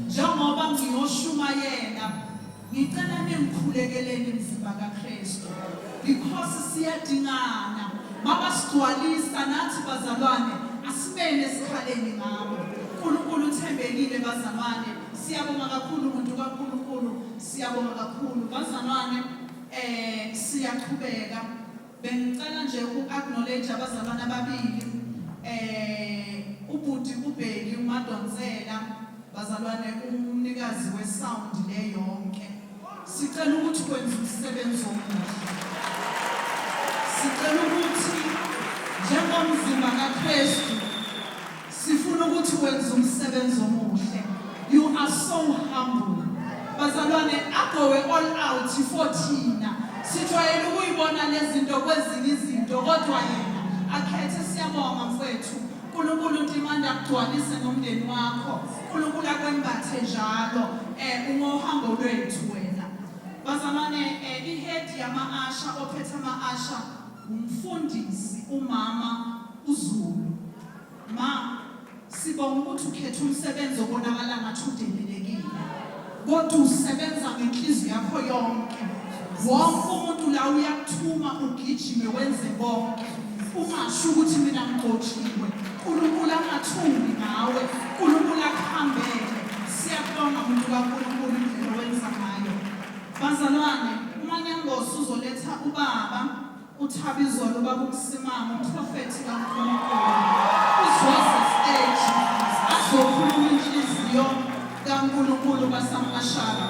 njengoba ngiyoshumayela ngicela ningikhulekeleni mzimba kaKristu because siyadingana mabasigcwalisa nathi bazalwane asibene esikhaleni ngabo. uNkulunkulu uthembekile bazalwane, siyabonga kakhulu umuntu kaNkulunkulu, siyabonga kakhulu bazalwane. Siyaqhubeka, bengicela nje uku-acknowledge abazalwane ababili, ubhuti uBheki uMadonsela bazalwane, umnikazi wesound le yonke. Sicela ukuthi wenze umsebenzi omuhle, sicela ukuthi njengomzimba kaKristu sifuna ukuthi wenze umsebenzi omuhle. You are so humble bazalwane, agowe all out for thina. Sijwayele ukuyibona lezinto kwezinye izinto, kodwa yena akhethe. Siyabonga mfowethu. uNkulunkulu ndimanda akugcwalise nomndeni wakho, uNkulunkulu akwembathe njalo ungohambo lwethu wena bazalwane. Ihead yama-asha, ophethe ama-asha, umfundisi umama uZulu. Ma, sibonga ukuthi ukhethe umsebenzi obonakala ngathi udelelekile, kodwa usebenza ngenhliziyo yakho yonke. Wonke umuntu la uyakuthuma ugijime wenze konke, ungasho ukuthi mina ngigcotshiwe. uNkulunkulu angathumbi ngawe, uNkulunkulu akuhambele. Siyabonga umuntu kaNkulunkulu indlela owenza ngayo bazalwane. uManyangosi uzoletha ubaba uThabizolo, ubaba uMsimamo, umprofethi kaNkulunkulu uzwase stage azokhuluma inhliziyo kaNkulunkulu basamashara.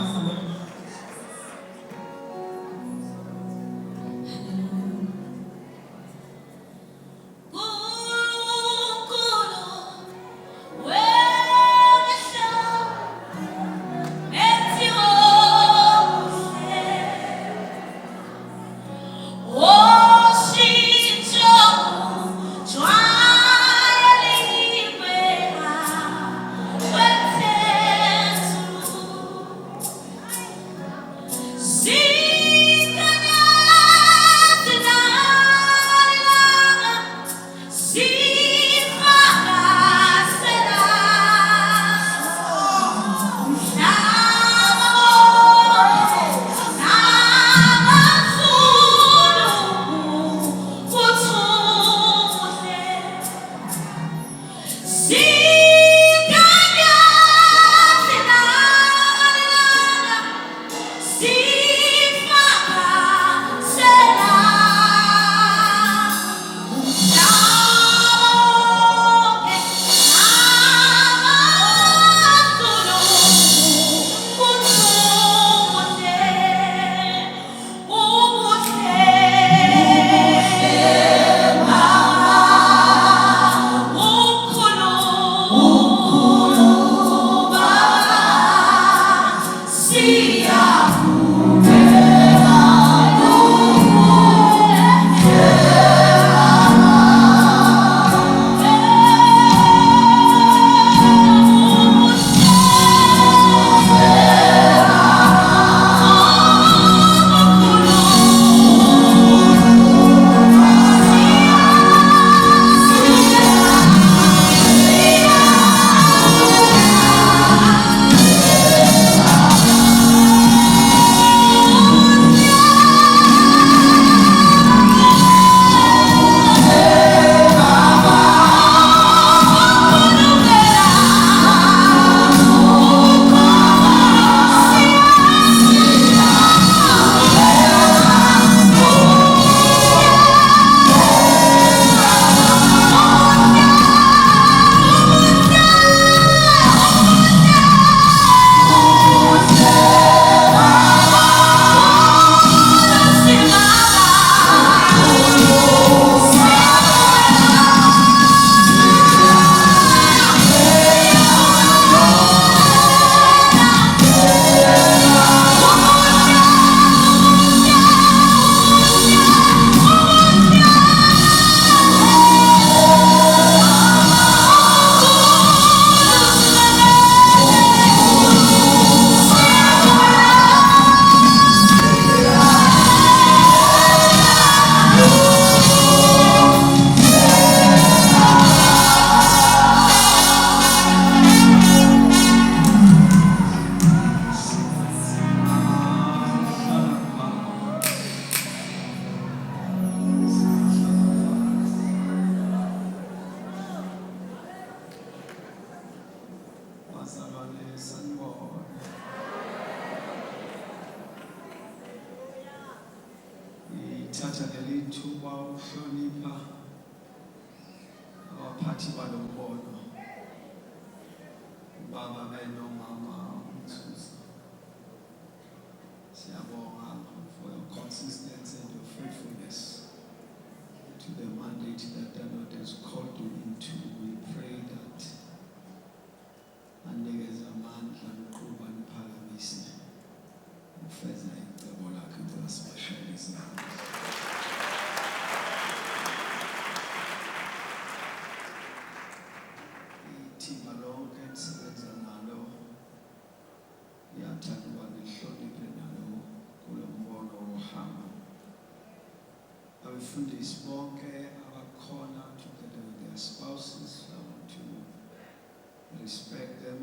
bazalwane sanibona. Ngithatha leli thuba ukuhlonipha abaphathi balombono, ubaba benomama uMsusa. Siyabonga for your consistency and your faithfulness to the mandate that the Lord has called you into. We pray that anikeze amandla nokuqhuba niphakamise ukufeza icebo lakhe njengasibashayeli izimali. Ithimba lonke elisebenza nalo liyathanda ukuba nihloniphe nalo kulo mbono wohamba. Abefundisi bonke abakhona together with their spouses, I want to respect them.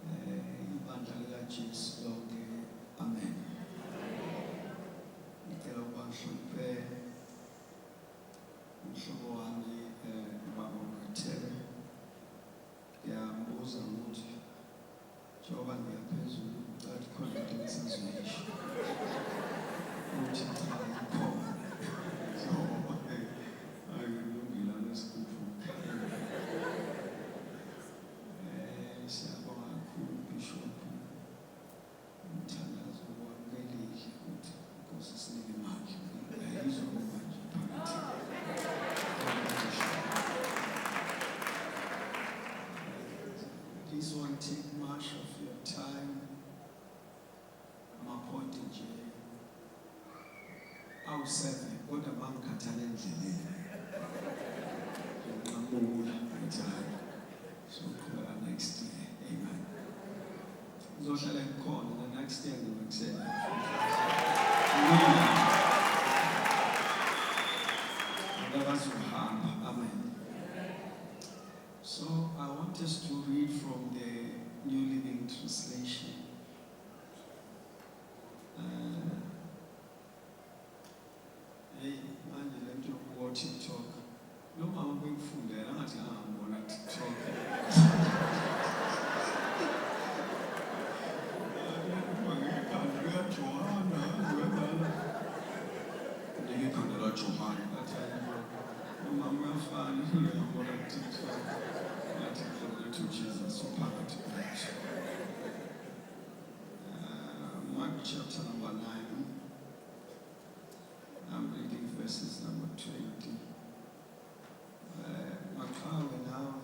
Ibandla likaJesu lonke, amen. Ngicela ukuba ngihloniphe umhlobo wami ubaba uMathele. Ngiyambuza ukuthi njengoba ngiyaphezulu ngicela khona into engisizwisho ukuthi cha ikhona njengoba ayilungile nesikhuphuka. Siyabonga kakhulu Bishop umthandazo wamukelile ukuthi Nkosi sinike imali ayizokuma nje phakathi. This won't take much of your time. Ama-point nje awu-7 kodwa bangikhathale endleleni nginqamula ngithanda soqhubeka next year. Amen. Ngizohlala ngikhona the next year ngizokusela. Abasuhamba. Amen. So I want us to read from the New Living Translation. Hey, manje lento yokuwa TikTok. Lo mama bengifundela ngathi angibona TikTok. Mark chapter number 9. I'm reading verses number 20. Makawe now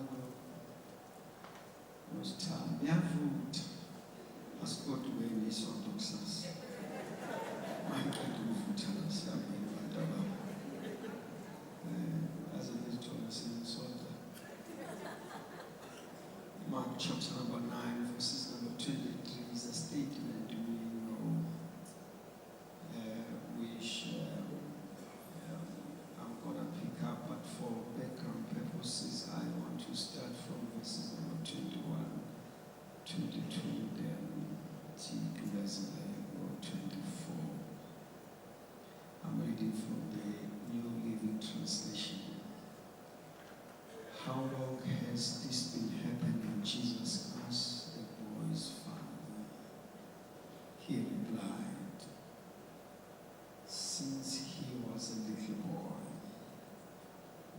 was time. Yavuta asikodweni isonto kusasa. Mayikade ukuvutha siyabona abantu ababo. Aze ngizithola sesonto. Mark chapter number 9 verses number 23 is a statement we know. I'm going to pick up, but for background purposes, I want to start from verses number 21, 22, then 24. I'm reading from the New Living Translation. How long has this been happening? Jesus asked the boy's father. He replied, since he was a little boy.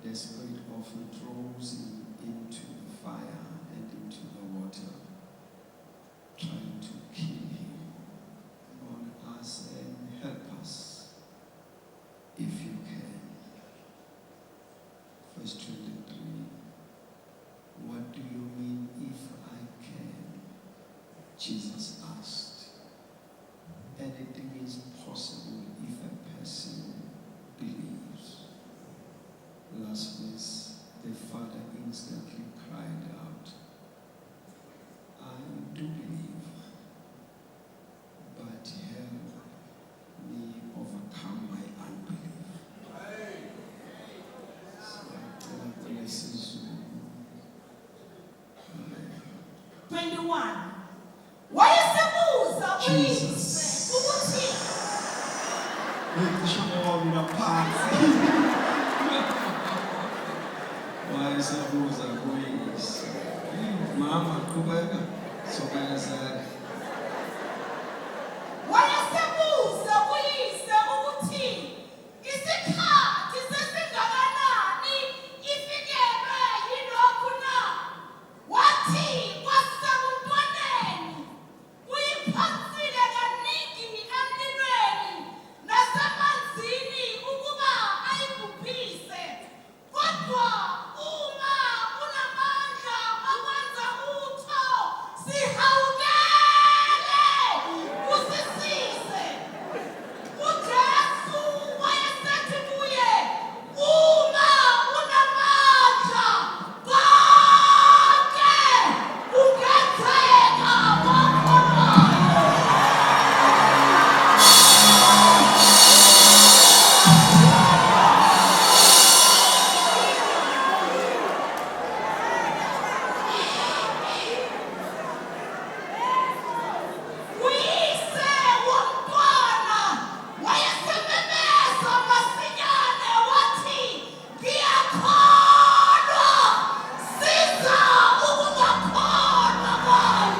The spirit often throws him into the fire and into the water, trying to kill him. On us and help us if you can. Verse 23. What do you mean if I can? Jesus asked. Anything is possible if a person believes. Last verse, the father instantly cried out, I do believe, but help me overcome my unbelief. So, 21. Wayesebuza Jesus. ukuthi Ngishona phansi. Wayesebuza kuyise. Mama, qhubeka. Sokwazana. Wayesebuza kuyise ukuthi isikhathi sesingakanani ifikelwe yilokhu na. Wathi kwasebuntwaneni uyiphonsile kaningi emlilweni nasemanzini ukuba ayibhubhise. Kodwa uma unamandla okwenza utho, sihawukele usisize. UJesu wayesethi kuye, uma unamandla konke kungenzeka kokholwayo. Uyise womntwana wayesememeza masinyane wathi, ngiyakholwa, siza ukungakholwa kwami.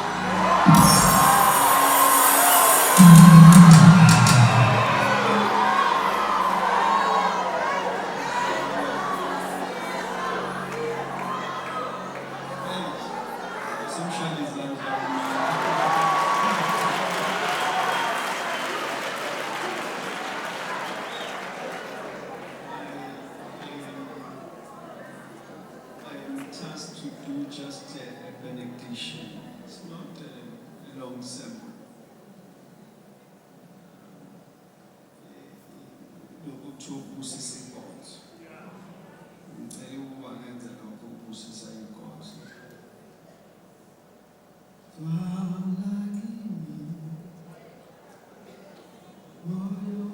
I am tasked to do just a benediction. It's not a long sermon. Lokuthi ubusise inkonzo. Ngicela ukuba ngenze lokho ubusisa inkonzo. Fala kimi, moyo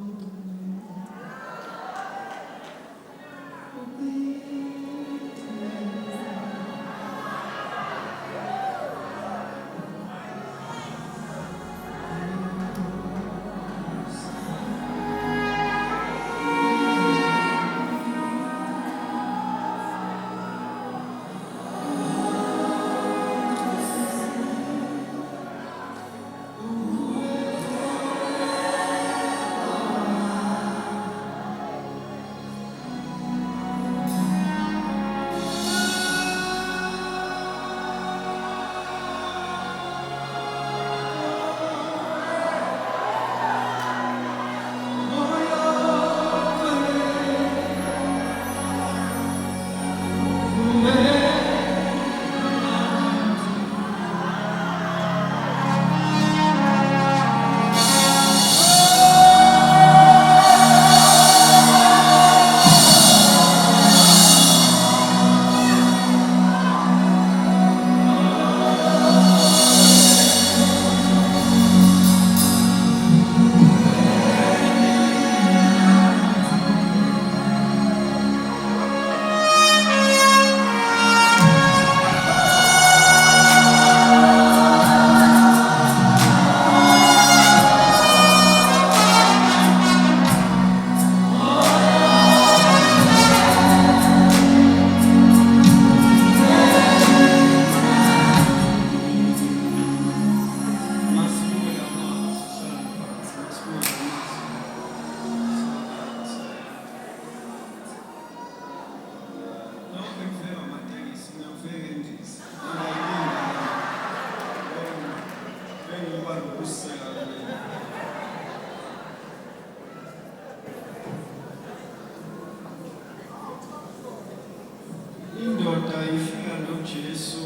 indoda ifika noJesu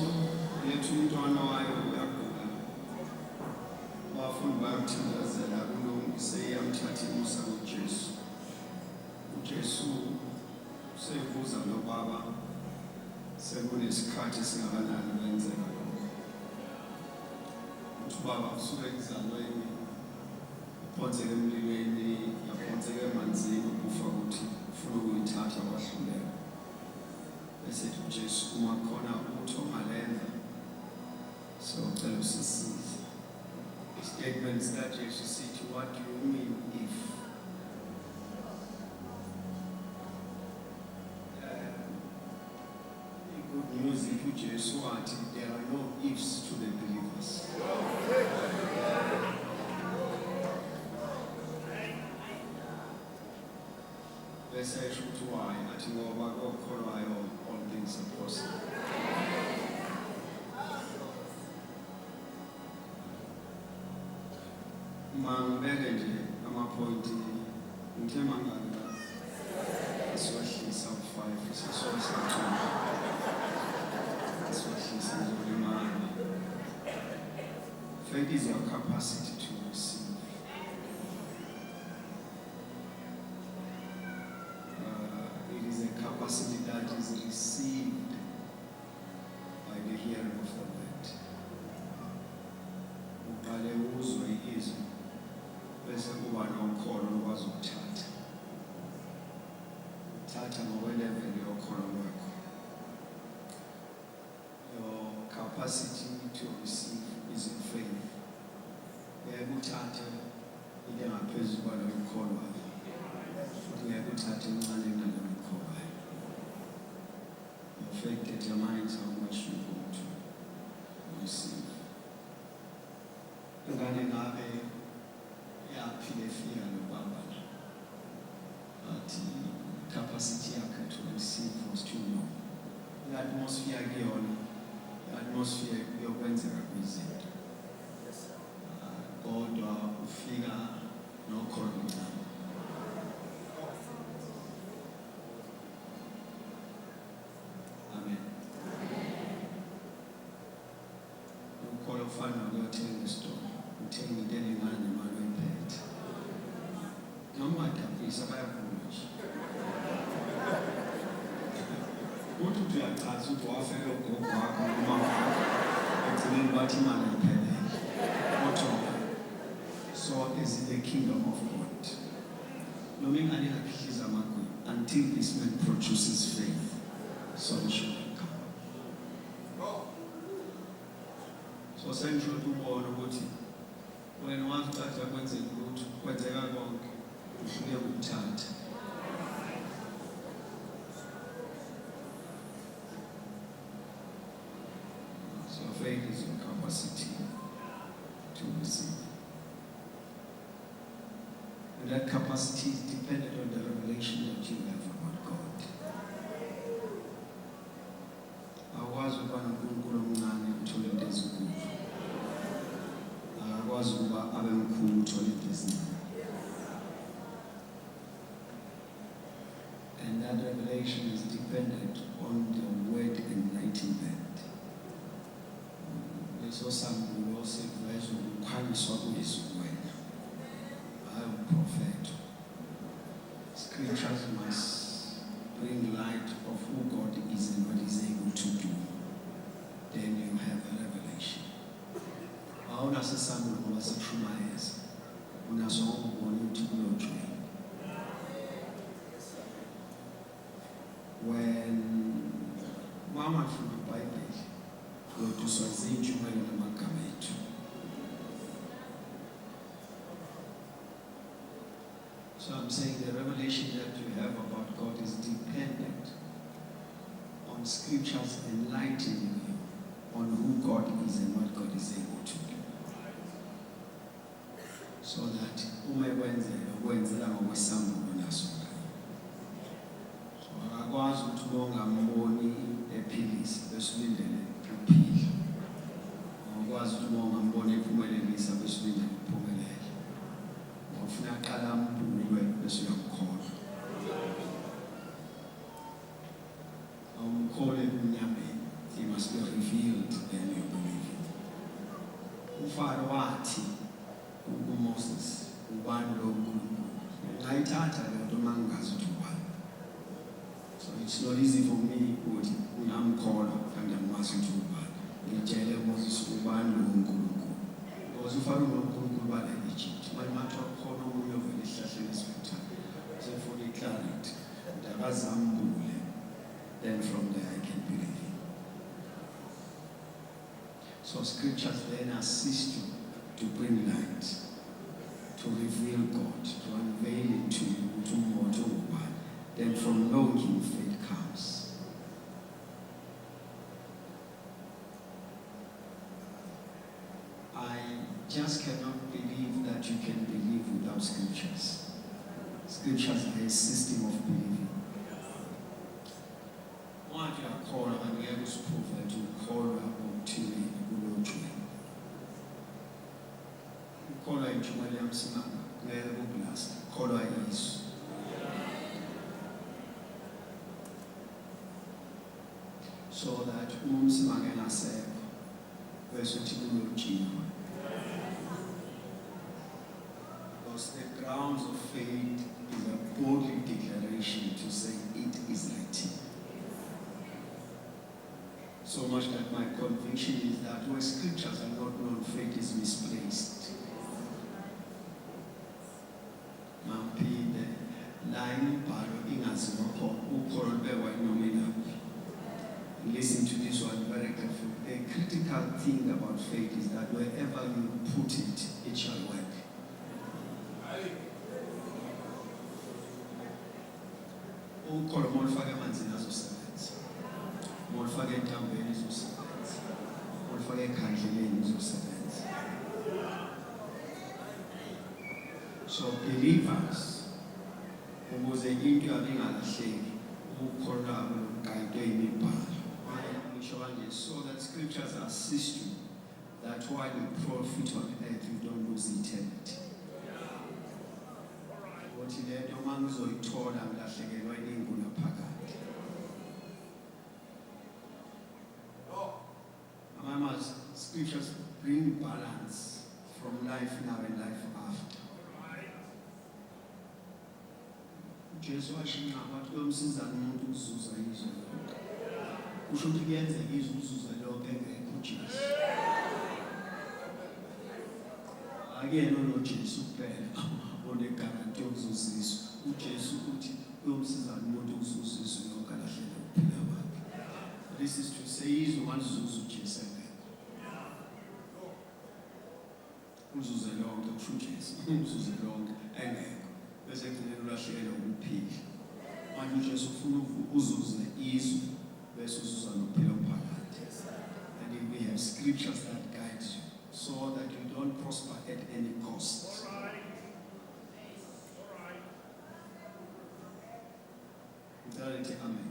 yethi umntwana wayo uyagula. Abafundi bayamthindazela kulungise iyamthatha imusa kuJesu. uJesu seyibuza nobaba sekunesikhathi esingakanani kwenzeka lokho. Uthi ubaba kusuke ekuzalweni uphonseke emlilweni yaphonseka emanzini ukufa ukuthi ufuna ukuyithatha wahluleka. Bese uJesu uma khona utho ongalenza socela usisize. Statements kaJesu sithi, what do you mean if? Good umuzi uJesu wathi there are no ifs to the believers. Bese esho ukuthi why athi ngoba kokholwayo all things are possible. Mangibeke nje ama-point ngithe mangaka siwahlisa u-5 sisohlisa ngizolimala. Faith is your capacity to receive. It is a capacity that is received by the hearing of the word. Uqale uzwe izwi bese kuba nokholo lokwazi ukuthatha. Thatha ngokwelevel yokholo lwakho. Your capacity to receive is in faith. Uyeke uthathe into engaphezulu kwalo ukholwayo. Futhi uyeke uthathe encane kunalo ukholwayo. Your faith determines how much you're going to receive. Ingane ngabe yaphile fika lobaba athi capacity yakhe to receive was too low. The atmosphere kuyona, the atmosphere yokwenzeka kwezinto. Kodwa ufika nokholo lami. Amen. Ukholo ufana nokuyothenga isitolo. Uthenga into elingana nemali oyiphethe. Noma adabisa bayavuma nje. Uthi uyachaza ukuthi wafela ugogo wakho noma ekugcineni bathi imali ayiphelele. Kodwa so is in the kingdom of God. Noma ingane ingakhiza amagwe until this man produces faith, so it should come. So sengisho ubona ukuthi wena wazi uthatha kwenzeka ukuthi kwenzeka konke ufike ukuthatha. So faith is your capacity to receive. And that capacity is dependent on the revelation that you have about God. Akwazi ukuba noNkulunkulu omncane uthole into ezinkulu. Akwazi ukuba abe mkhulu uthole into ezincane. And that revelation is dependent on the word enlightenment. Leso sambulo siveza ukukhanyiswa kweZwi wena. I am prophet. Scriptures must bring light of who God is and what He's able to do. Then you have a revelation. Awunaso sambulo ngoba sichumayeza. Unaso ukubona ukuthi kunojoyina. When mama from the Bible go to Swaziland namagama ethu. So I'm saying the revelation that you have about God is dependent on scriptures enlightening you on who God is and what God is able to do. So that ukwenzela ngokwesambulo naso. So akwazi ukuthi ungamboni ephilisa bese ulindele ukuphila. Akwazi ukuthi ungamboni ephumelelisa bese ulindele ukuphumelela. Ufuna aqala ambulwe bese uyamkhola. Awumkhole emnyameni. He must be revealed, then you believe it. UFaro wathi kuMoses ubani lo uNkulunkulu. Ngayithatha le nto mangazi ukuthi ubani. So it's not easy for me ukuthi ngiyamkhola kandi angimazi ukuthi ubani. Ngitshele uMoses ubani lo uNkulunkulu. Because uFaro uNkulunkulu bala eEgypt. Manje mathiwa khona omunye ovela esihlahleni esifuthayo. Sefuna iclarity. Ndakazambule. Then from there I can believe him. So scriptures then assist you to bring light, to reveal God, to unveil it to you, to mortal one. Then from knowing him, faith comes. just cannot believe that you can believe without scriptures. Scriptures are a system of believing. What you are called and we are able to prove that you call to me, you know to me. You call a Jumaliam Simanga, where the last, call a is. So that Simanga said, where's what you know, because the grounds of faith is a bold declaration to say it is written. So much that my conviction is that where scriptures are not known, faith is misplaced. Mampinde, lying paro ingazimoko, ukholwe wayinoma. Listen to this one very carefully. The critical thing about faith is that wherever you put it, it shall work. Ukholo molufake emanzini azosebenza. Molufake entambeni izosebenza. Molufake ekhandleleni izosebenza. So believers, ukuze into yabe ingalahleki, ukholo lwabo lugayidwe yimibhalo. So that scriptures assist you that while you profit on earth, you don't lose eternity. What you did, your man was told and that they were in Gunapagat. Mama's scriptures bring balance from life now and life after. Jesus was saying about those that want to use usho ukuthi kuyenzeka izuzuze lonke ngekuJesu. Akuyena unoJesu kuphela onegaranti yokuzuziswa. uJesu uthi uyomsiza umuntu ukuzuziswa lonke alahlele ukuphila kwakhe. This is to say izwe malizuza uJesu engekho. Uzuze lonke kusho uJesu, uzuze lonke engekho. Bese kugcina ulahlekele ukuphila. Manje uJesu ufuna uzuze izwe. And we have scriptures that guide you so that you don't prosper at any cost. Amen.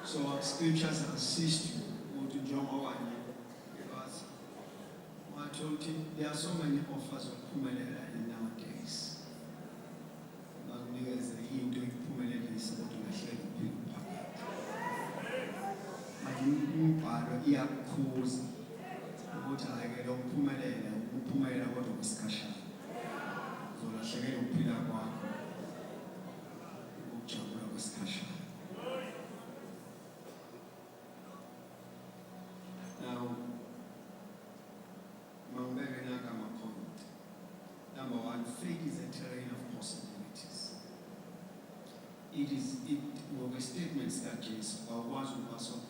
So our scriptures assist you to John Owen. Because I told him there are so many offers of Pumelela in nowadays. But because he doing Pumelela is about to share the people. But you are here cause what I get on Pumelela, what of discussion. So I share the people discussion. Now, number one, faith is a terrain of possibilities. It will be statements that is was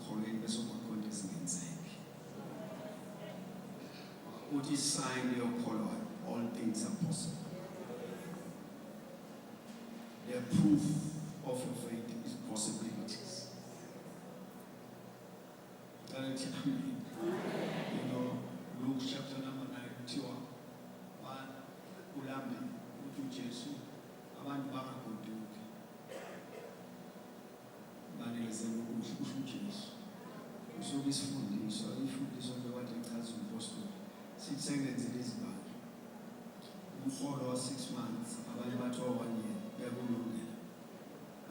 calling what is signed your color, all things are possible. The proof of your faith is possibilities. You know, Luke chapter number 9, ulambe uthi uJesu abantu bangagoduki banezela ukudla kusho uJesu usuke isifundiswa lokwathi ichaza umpostoli sithi sengenzile izibalo umholo wa 6 months abanye bathi wa 1 year bekulungela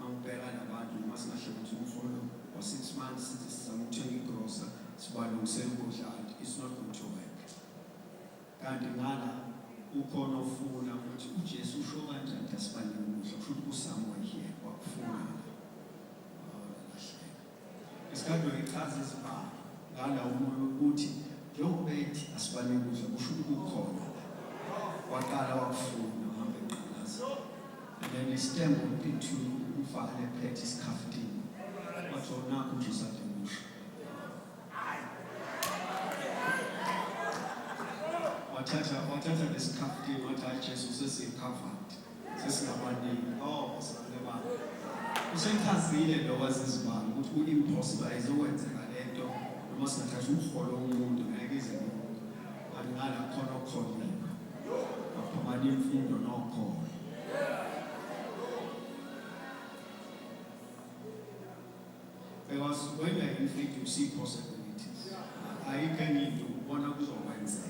awubheka nabantu masingahle ukuthi umholo wa 6 months sithi sizama ukuthenga igrosa sibalungisela ukudla it's not going to work kanti ngala ukhona ofuna ukuthi uJesu usho kanjani asibane ukudla kusho ukuthi uSamuel here wakufuna isikhathi ichaza isibalo ngala umoya ukuthi njengoba ethi asibane ukudla kusho ukuthi ukhona waqala wakufuna uhambe then he stumbled into umfana ephethe isikhaftini wathi nakho nje usademusha wathatha lesikhaftini wathi hayi Jesu sesicovered sesinabaningi sibone baba usengichazile lo wazizibani ukuthi ku-impossible ayizokwenzeka lento noma singathatha umholo womuntu ngeke ize ngala khona okhona aphumana imfundo nokhona because when you are in faith you see possibilities ayikho enye into ubona kuzokwenzeka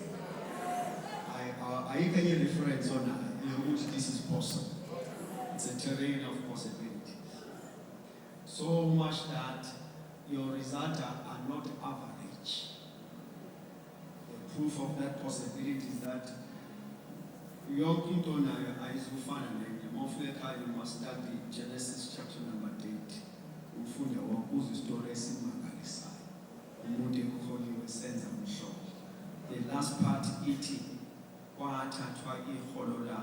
ayikho enye reference onayo yokuthi this is possible. It's a terrain of possibilities. So much that your results are not average. The proof of that possibility is that yonke into nayo ayizufana nenye. Mawufika ekhaya you must study Genesis chapter number 8. Ufunde wakuza isitori esimangalisayo. Umuntu ekholiwe senza umhlobo. The last part ithi kwathathwa iholo la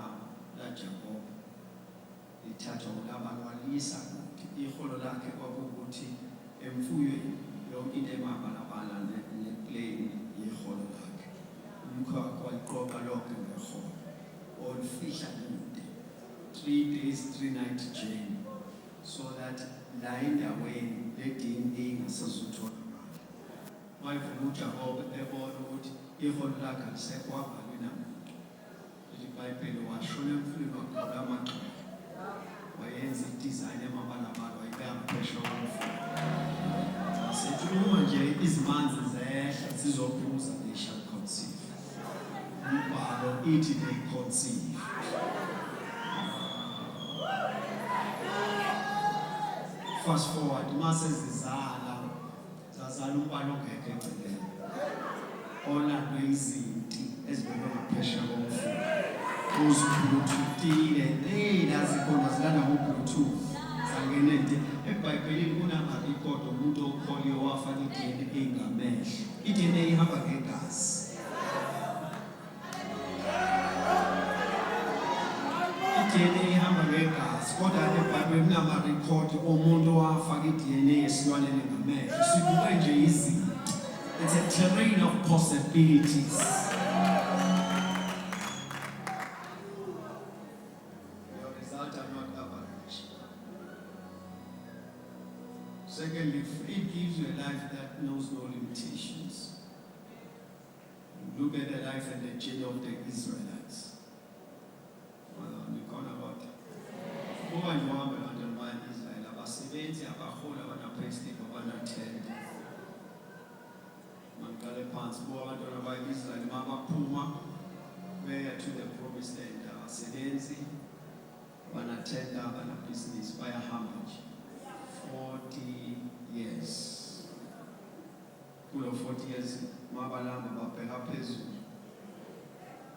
Jacob. Lithathwa ulabalwalisa ukuthi iholo lakhe kwakukuthi emfuyweni yonke into emabalabala neplane yeholo lakhe. Umkhwa kwayiqoqa lonke ngeholo. Olufihla kude 3 days 3 nights journey so that la endaweni le DNA ingasazutholakala. Wayevuma uJakobe ebona ukuthi iholo lakhe alisekwavali namuntu. iBhayibheli washona emfuleni waqoqa amagxolo. Wayenza i-design emabalabala wayibeka phesheya komfula. Sethi uma nje izimanzi zehla zizophuza they shall conceive. Umbhalo ithi they conceive. Fast forward, mase zizala umntwana ongekho egcekeni. Olandwe izinti ezibekwe ngaphesheya komfula. Uzibluthile lazikhona zilanda ngo-Bluetooth zangena into eBhayibhelini kunamarekhodi umuntu okholiwe wafaka i-DNA ngamehlo. I-DNA ihamba ngegazi. I-DNA ihamba ngegazi kodwa eBhayibhelini kunamarekhodi omuntu owafaka i-DNA esilwaneni ngamehlo. Sibuke nje izinto. It's a terrain of possibilities. Secondly, faith gives you a life that knows no limitations. Look at the life and the journey of the Israelites. Kuba nje uhambe abantwana baka-Israyeli abasebenzi abahola abana-payslip abanathenda. Mangiqale phansi kuba abantwana baka-Israyeli mabaphuma beya to the promised land abasebenzi banathenda abanabhizinisi bayahamba nje 40 years. Kulo 40 years mabalanga babheka phezulu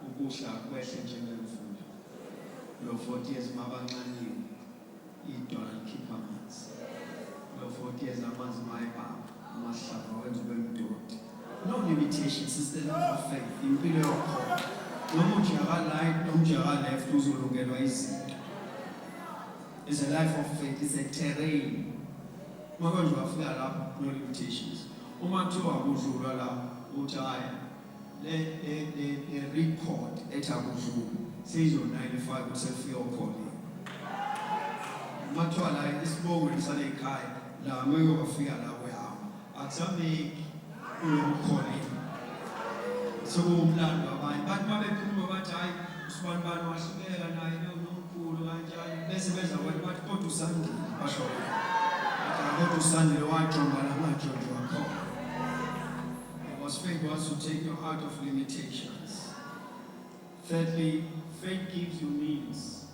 ukuhla kwehle njengemfundo. Kulo 40 years mabancane idwala likhipha amanzi. Kulo 40 years amanzi mayibamba amahlaba wenza ube mdodi. No limitations, it's the love of faith. Impilo yokholo. Noma ujaka right noma ujaka left uzolungelwa izinto. It's a life of faith, it's a terrain. Makonje wafika lapho no limitations. Uma kuthiwa akudlulwa lapho uthi haya le record ethi akudlulwa seyizo-95 usefika ukholiwe. Uma kuthiwa la isibongweni sale ekhaya la ngeke wafika la uyahamba akusameki uyokholiwe. Sekuwumlando abanye bathi uma bekhuluma bathi hayi usibani bani wahluleka naye nomkhulu kanjani bese beza kwathi bathi kodwa usandile basho kodwa usandile wajonga lamajonjo akho. Because faith wants to take you out of limitations. Thirdly, faith gives you means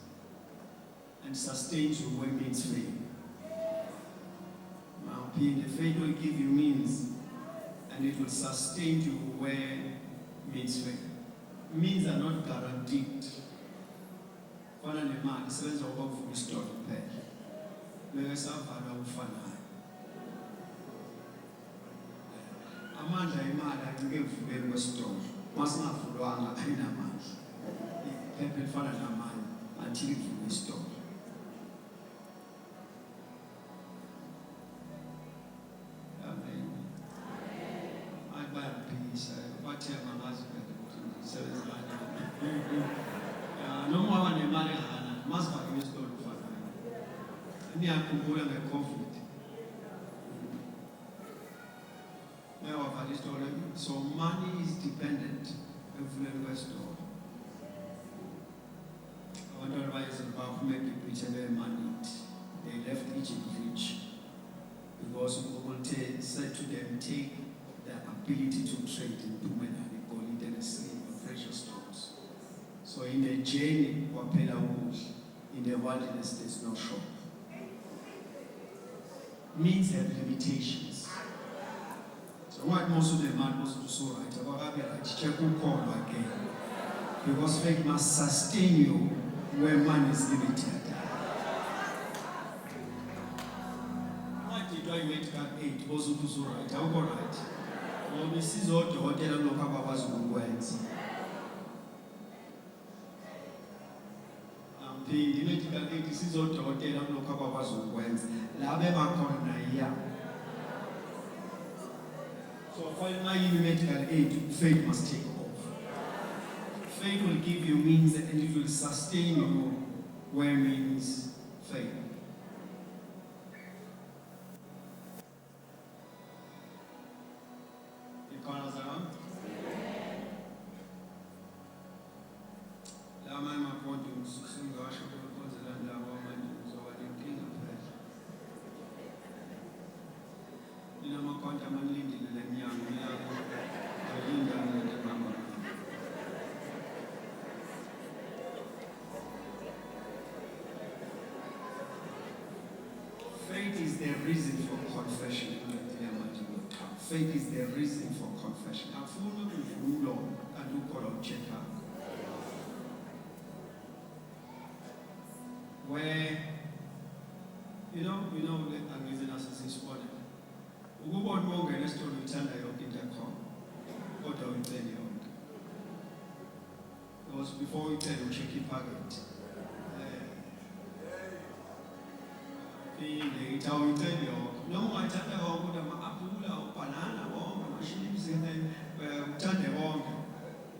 and sustains you when means fail. Now, the faith will give you means and it will sustain you where means fail. Means are not guaranteed. Fana nemali sebenza ukuvula isitolo kuphela. Beke savala ufanayo. Amandla emali angeke kuvuleni kwesitolo. Masingavulwanga ayinamandla. Iphepha lifana namanye until ivulwe isitolo. Masivale ngesitolo kufanayo. Niyakhumbula nge-COVID. Mayawavala isitolo. So money is dependent ekuvuleni kwesitolo. Abantwana bayezini baphume eGibhithe bemanite. They left Egypt rich because uNkulunkulu said to them, take the ability to trade in Pumelani, gold and silver, precious stones. So in the journey, in the wilderness, there's no shop. Means have limitations. So what most of the man was to so right, check again. Because faith must sustain you where man is limited. Why did I wait at 8? Was to so right? How go right? Well, this is all the hotel and look up was words. The medical aid is all the hotel and look up was words. Labe Macona, yeah. So for my medical aid, faith must take off. Faith will give you means and it will sustain you where means faith. Faith is the reason for confession. Faith is the reason for confession. And you call on check out. Where you know, I'm using us as this morning. We go on more and let's turn return the yoke in the car. What do we tell you? Because before we tell you, check your packet. It's how we tell you. No, I tell you, I'm going to apple or banana or machines and then turn the wrong.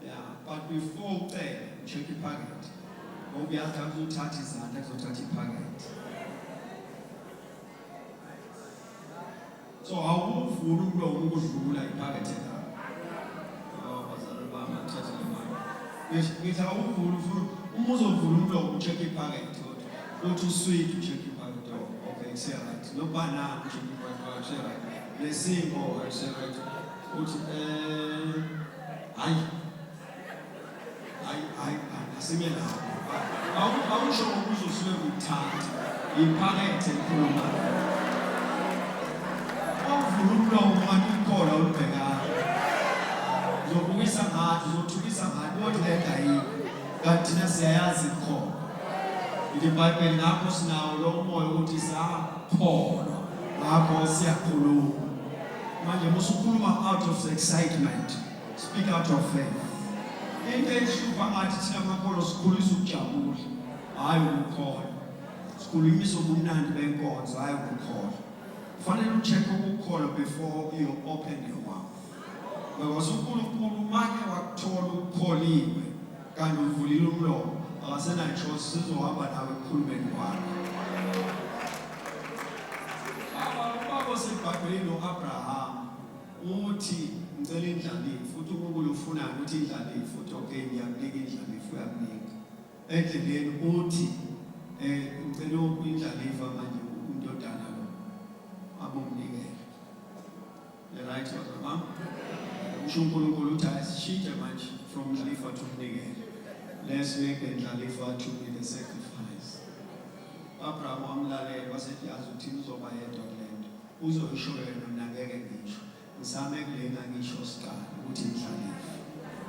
Yeah, but before we tell you, check your packet. We have to do 30 and that's 30 packet. So how will you like packet? It's how almost of check your packet. Go to sweet to check your packet. Okay, say right. No banana, check your packet. Say right. Let's sing or say right. I see me now. How show who's a swim with tat in packet and Kuruma? Oh, Kuruma, one you call out Pega. So, who is a heart, so to be some heart, what did I got to say as it called? The Bible Napos now, no more, what is Paul, Napos Yakulu. Man, you must pull out of excitement, speak out of faith. School is I will call. School is I will call. Finally, check who call before you open your mouth. Because you could mark what told calling. Can you fully know? I said I chose to have an hour cool man. What was it back when you Abraham? Oti mteli ndlali futhi uNkulunkulu ufuna ukuthi indlali futhi okay ngiyakunika indlali futhi endleleni uthi ngicela indlalifa manje undodana lo abomnikele the right was mama usho uNkulunkulu uthi asishintshe manje from ndlalifa to umnikele let's make the ndlalifa to be the sacrifice. Abraham wamlalela wasethi yazi uthi uzoba yedwa kulento uzoyisho yena mina ngeke ngisho Same kulenga ngisho siqala ukuthi indlalifa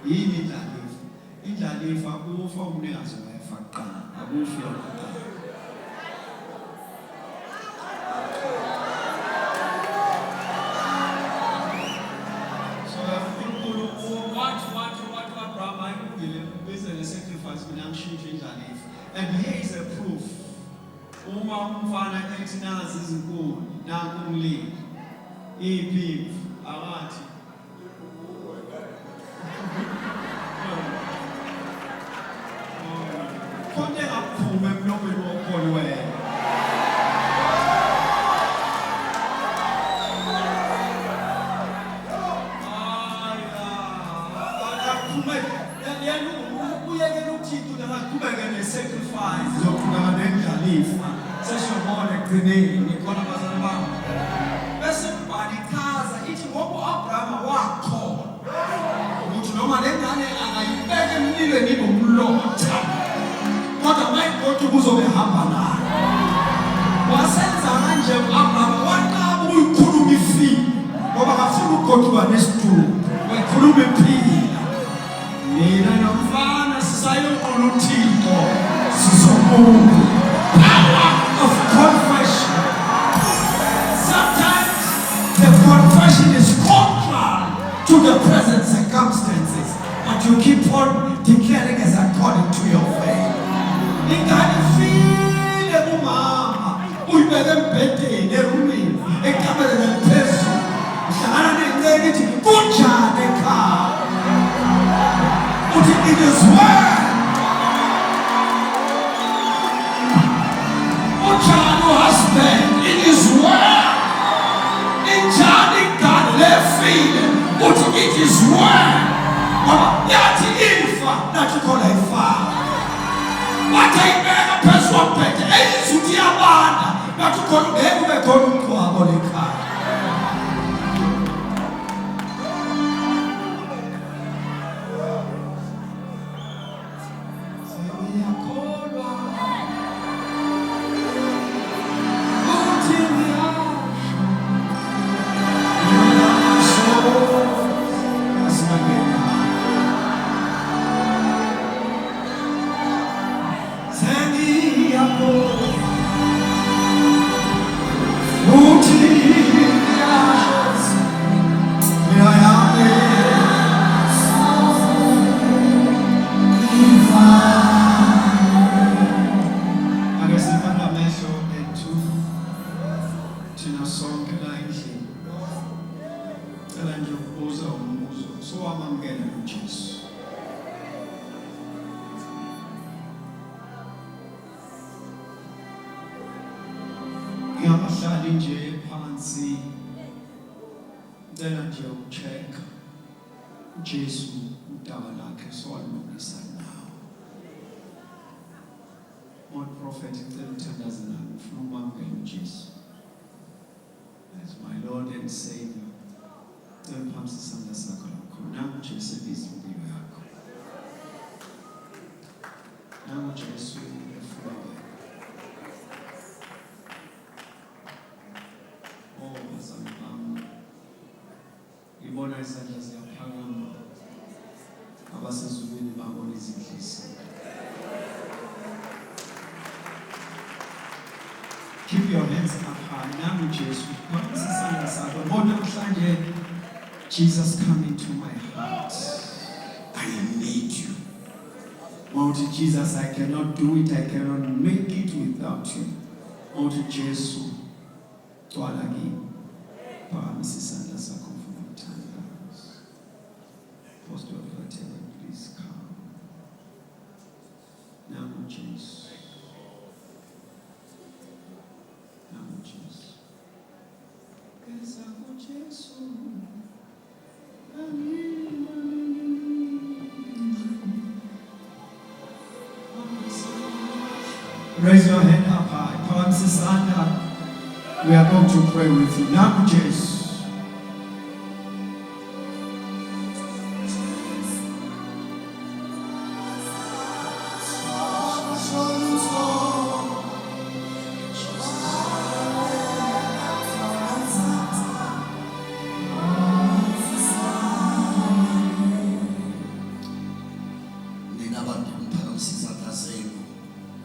yini indlalifa indlalifa kufa umnikazi wayefa kuqala akufi yokuqala so what Abraham ayikile bese le sacrifice mina ngishintshe indlalifa and here is a proof uma umfana ethi nazi izinkuni nanku umlilo iphimbo Arati. khona engaphuma emlomeni wokholo wena. Sacrifice zokuba nendlalifa seshobona egcineni khona bazali bami bese badikaza ithi ngoba uAbraham wakhona ukuthi noma lengane angayibeka emlilweni ibomlotha kodwa mayingothi kuzobe hamba nayo wasenza kanje uAbraham wanqaba ukuyikhuluma ifini ngoba akafuna ukugoduka nesitulo wekhuluma iphila mina nomfana sisayoqala uThixo sizobuka power of confession. Sometimes the confession is contrary to the present circumstances, but you keep on declaring as according to your faith. Ingane file kumama uyibeke embhedeni erumini ekamereni eliphezulu uhlangana nencane ithi kunjani ekhaya uthi it is well. Husband, it is well. In Johnny God left feeling, but it is well. Yati infa, not to call a father. What I made a person better, and it's with your band, not to call them a column to a body car. Ngiyabahlali nje phansi ndela nje ucheck Jesu udaba lakhe swalungisa nawo on prophet uthandazana ufuna ukwamukela uJesu as my Lord and Savior phansi isandla sakho lakho nangu Jesu impilo yakho nangu Jesu efuna ibona isandla siyaphakama abasezulwini babona izinhliziyo. Keep your hands up high. Namu Jesu phansi isandla sakho bona namhlanje Jesus come into my heart. I need you. Lord Jesus, I cannot do it. I cannot make it without you. Lord Jesu twala kimi phambi isandla sakho. Apostle of whatever, please come. Now, Jesus. Now, Jesus. Raise your hand up high. We are going to pray with you. Now, Jesus.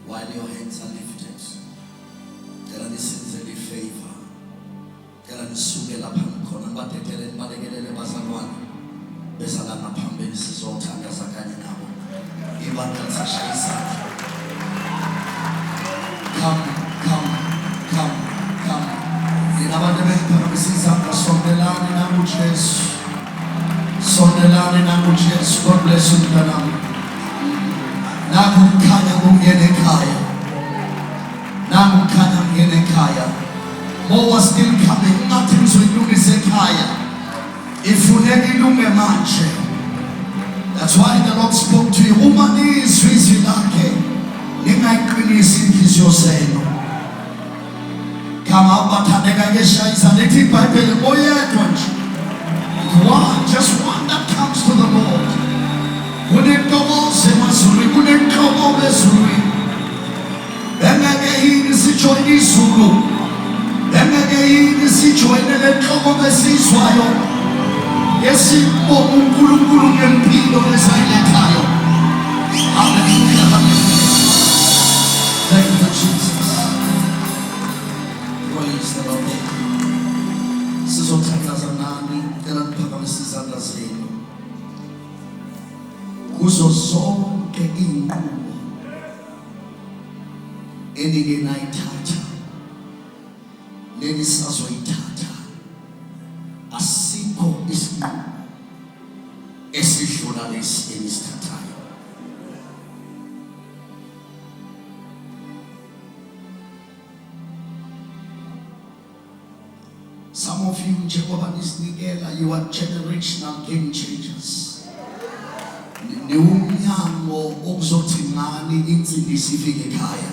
While your hands are lifted, there are sincerely favor. There are suge lapha khona badedeleni balekelele bazalwane besalana phambili sizothanda sakanye nabo ibandla sashayisa. Come. Ninabantu bengiphakamisa sondelani nangu Jesu. Sondelani nangu Jesu. God bless you mntanami. Nakukhanya ungene ekhaya. Nangu ukhanya ungene ekhaya. More are still coming. Ngathi ngizoyilungisa ekhaya. Ifuneka ilunge manje. That's why the Lord spoke to you. Uma nizwi izwi lakhe, ningayiqinisi inhliziyo zenu. Kama abathandeka ngeshayisa lethi iBhayibheli oyedwa nje. One, just one that comes to the Lord. Kunentokozo emazulwini, kunenhlobo ezulwini. Bengeke yini sijoyine izulu. Bengeke yini sijoyine le nhlobo besizwayo. Yesibonga uNkulunkulu ngempilo esayilethayo. Hallelujah, hallelujah. Thank you, Jesus. Praise the Lord. Sizothandaza nani, ngicela niphakamise izandla zenu. Kuzo zonke inqubo enike nayithatha, nenisazoyithatha, asikho isinqumo esidlula lesi enisithathayo. Some of you, njengoba nisinikela, you are generational game changers. Ni umnyango okuzothi ngani insindisi ifike ekhaya.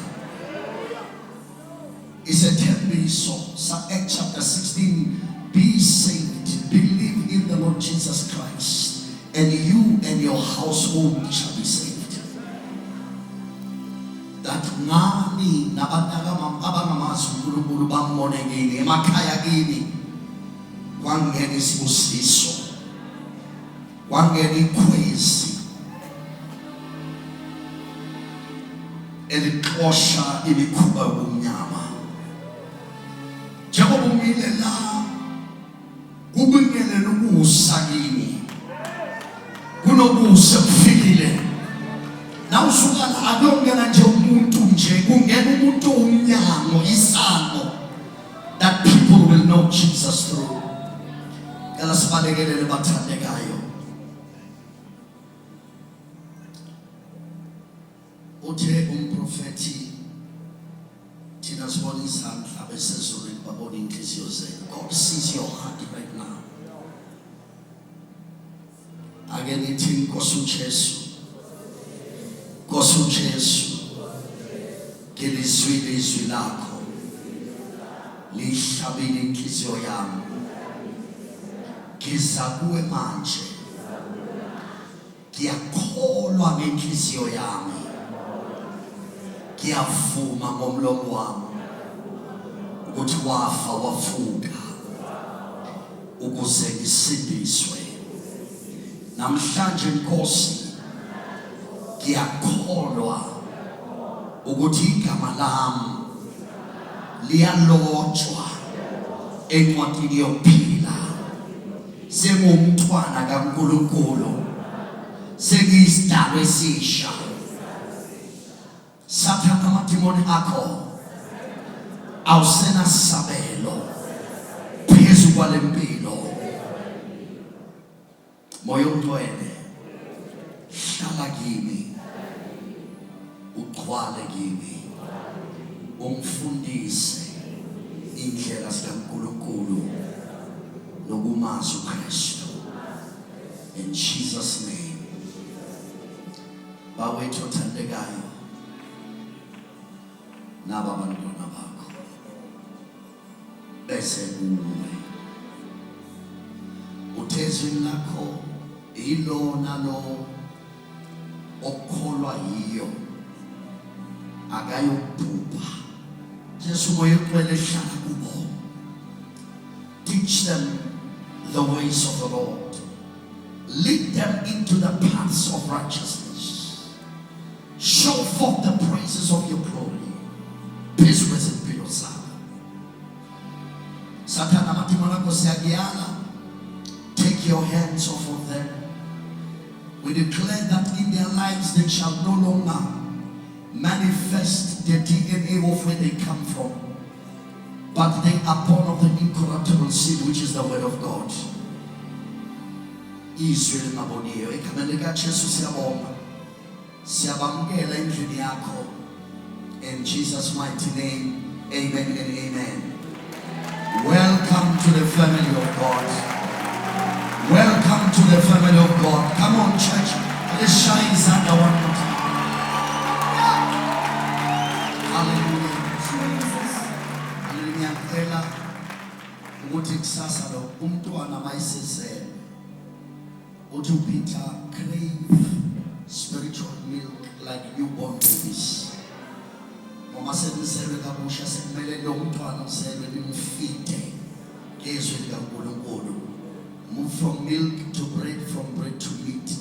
Isethembiso sa-Acts chapter 16, be saved, believe in the Lord Jesus Christ, and you and your household shall be saved. That ngani nabantu abangamazi uNkulunkulu bambone kini emakhaya kini, kwangena isibusiso, kwangena ikhwezi elixosha imikhuba yobumnyama. Njengoba umile la, kubingelela ukusa kini, kunobusa kufikile. Nawusuka la akuyongena nje umuntu nje, kungena umuntu umnyango, isango, that people will know Jesus through. Kala sibalekelele bathandekayo. Uthe umprofeti thina sibona izandla besezulwini babona inhliziyo zenu. God sees your heart right now. Ake nithi Nkosi uJesu, Nkosi uJesu, ngilizwile izwi lakho, lihlabile inhliziyo yami. Ngiza kuwe manje, ngiyakholwa ngenhliziyo yami, ngiyavuma ngomlomo wami ukuthi wafa wavuka ukuze ngisindiswe. Namhlanje Nkosi, ngiyakholwa ukuthi igama lami liyalotshwa encwadini yokuphila. Sengumntwana kaNkulunkulu, sengiyisidalwa esisha. Sathana amadimoni akho awusena sabelo phezu kwale mpilo. Moya ongcwele, hlala kimi, ugcwale kimi, ungifundise indlela zikaNkulunkulu nokumazi uKristu. In Jesus' name. Bawethu othandekayo, naba abantwana bakho bese kuwe. Uthezwini lakho ilona lo okholwa yiyo, akayobhubha. Jesu moya ongcwele hlala kubo. Teach them the ways of the Lord. Lead them into the paths of righteousness. Show forth the praises of your glory. Peace with the people. Satana matimana kosiagiala. Take your hands off of them. We declare that in their lives they shall no longer manifest the DNA of where they come from, but they are born of the incorruptible seed, which is the word of God. Israel maboniyo ekamele kaJesu siyabonga, siyabamukela endlini yakho, In Jesus' mighty name, amen and amen. Welcome to the family of God. Welcome to the family of God. Come on, church. Let's shine under one more time. Hallelujah. Hallelujah. Ngicela ukuthi kusasa lo umntwana mayisezele uthi uPeter crave spiritual milk like newborn babies. Mama senizelwe kabusha sekumele lo mntwana uzelwe limfide ngezwi likaNkulunkulu. Move from milk to bread, from bread to meat.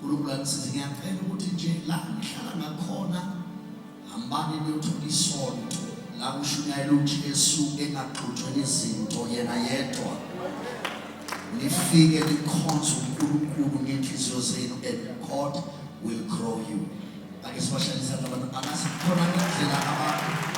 UNkulunkulu asize ngiyacela ukuthi nje la ngihlala ngakhona hambani niyothola isonto la kushunyayela uJesu engaxutshwe izinto yena yedwa. Nifike nikhonze uNkulunkulu ngenhliziyo zenu and God will grow you. Ake sibashalisa abantu angasikhona indlela abantu